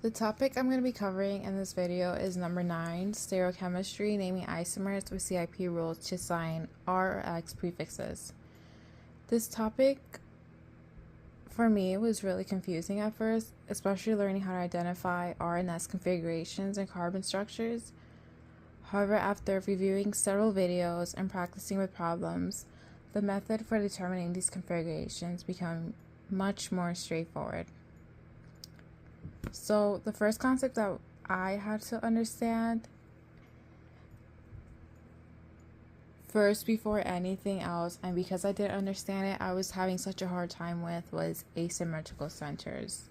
The topic I'm going to be covering in this video is number 9, stereochemistry, naming isomers with CIP rules to assign R or X prefixes. This topic, for me, was really confusing at first, especially learning how to identify R and S configurations and carbon structures. However, after reviewing several videos and practicing with problems, the method for determining these configurations became much more straightforward. So the first concept that I had to understand first before anything else, and because I didn't understand it, I was having such a hard time with, was asymmetrical centers,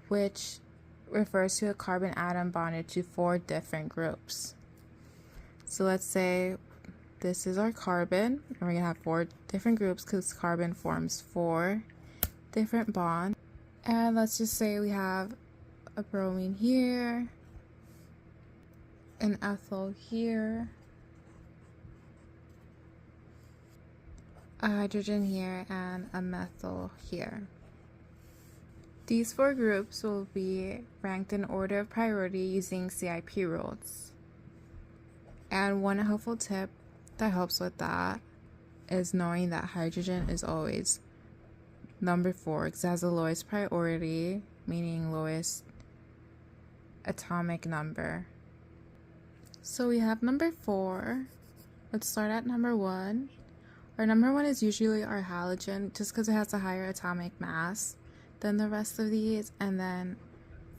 which refers to a carbon atom bonded to 4 different groups. So let's say this is our carbon, and we're going to have 4 different groups because carbon forms 4 different bonds. And let's just say we have a bromine here, an ethyl here, a hydrogen here, and a methyl here. These 4 groups will be ranked in order of priority using CIP rules. And one helpful tip that helps with that is knowing that hydrogen is always number 4 because it has the lowest priority, meaning lowest atomic number. So we have number 4. Let's start at number 1. Our number 1 is usually our halogen just because it has a higher atomic mass than the rest of these. And then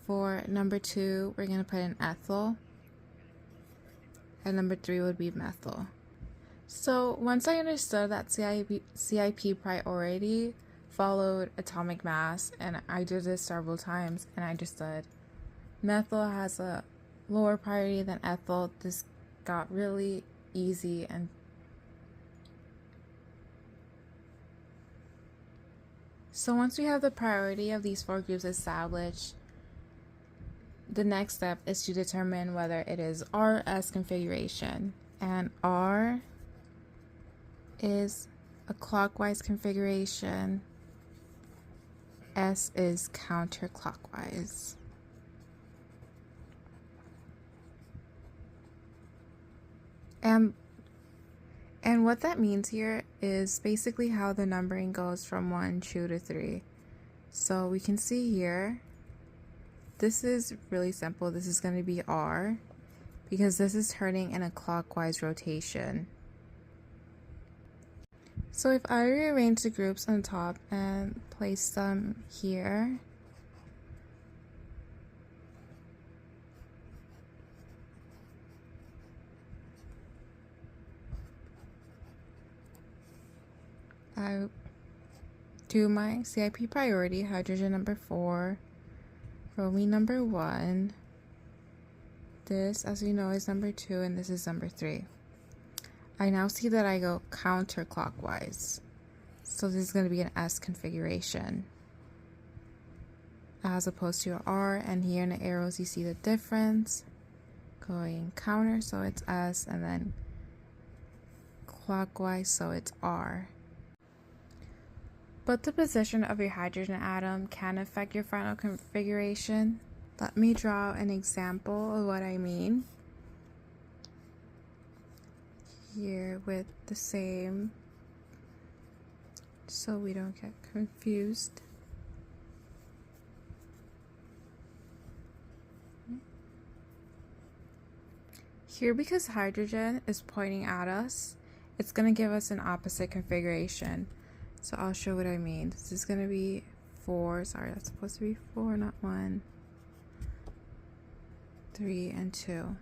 for number 2, we're going to put in ethyl. And number 3 would be methyl. So once I understood that CIP priority followed atomic mass, and I did this several times, and I understood methyl has a lower priority than ethyl, this got really easy. And so once we have the priority of these 4 groups established, the next step is to determine whether it is R/S configuration. And R is a clockwise configuration, S is counterclockwise. And what that means here is basically how the numbering goes from 1, 2 to 3. So we can see here, this is really simple. This is going to be R because this is turning in a clockwise rotation. So if I rearrange the groups on top and place them here, I do my CIP priority, hydrogen number 4, bromine number 1, this, as you know, is number 2, and this is number 3. I now see that I go counterclockwise. So this is going to be an S configuration as opposed to an R, and here in the arrows you see the difference. Going counter, so it's S, and then clockwise, so it's R. But the position of your hydrogen atom can affect your final configuration. Let me draw an example of what I mean here with the same, so we don't get confused. Here, because hydrogen is pointing at us, it's going to give us an opposite configuration. So I'll show what I mean. This is going to be 4, sorry, that's supposed to be 4, not 1, 3, and 2.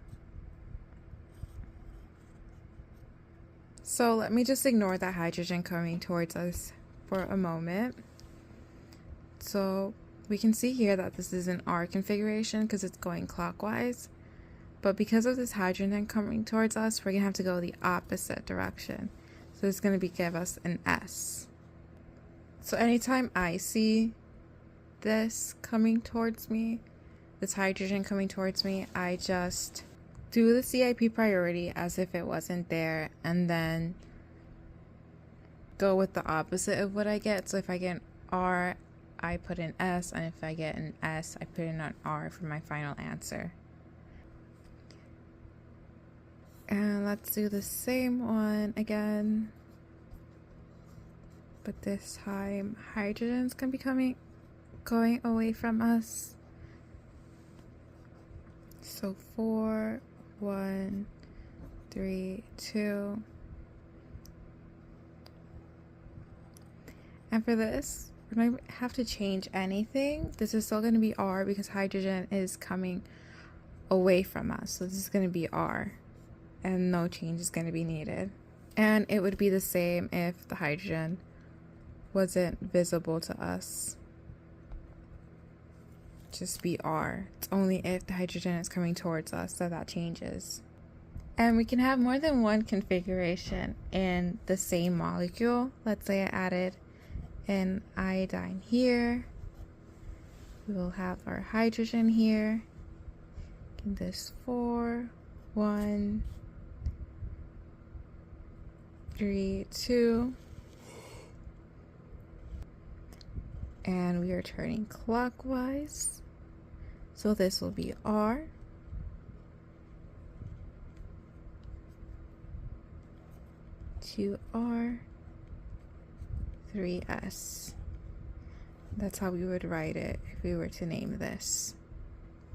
So let me just ignore that hydrogen coming towards us for a moment. So we can see here that this is an R configuration because it's going clockwise. But because of this hydrogen coming towards us, we're going to have to go the opposite direction. So it's going to give us an S. So anytime I see this coming towards me, this hydrogen coming towards me, I just do the CIP priority as if it wasn't there, and then go with the opposite of what I get. So if I get R I put an S, and if I get an S, I put in an R for my final answer. And let's do the same one again. But this time, hydrogen's gonna be going away from us. So 4, 1, 3, 2. And for this, we don't have to change anything. This is still going to be R because hydrogen is coming away from us. So this is going to be R. And no change is going to be needed. And it would be the same if the hydrogen wasn't visible to us. Just be R. It's only if the hydrogen is coming towards us that changes. And we can have more than one configuration in the same molecule. Let's say I added an iodine here. We will have our hydrogen here. In this 4, 1, 3, 2. And we are turning clockwise. So this will be R. To R. 3S. That's how we would write it if we were to name this.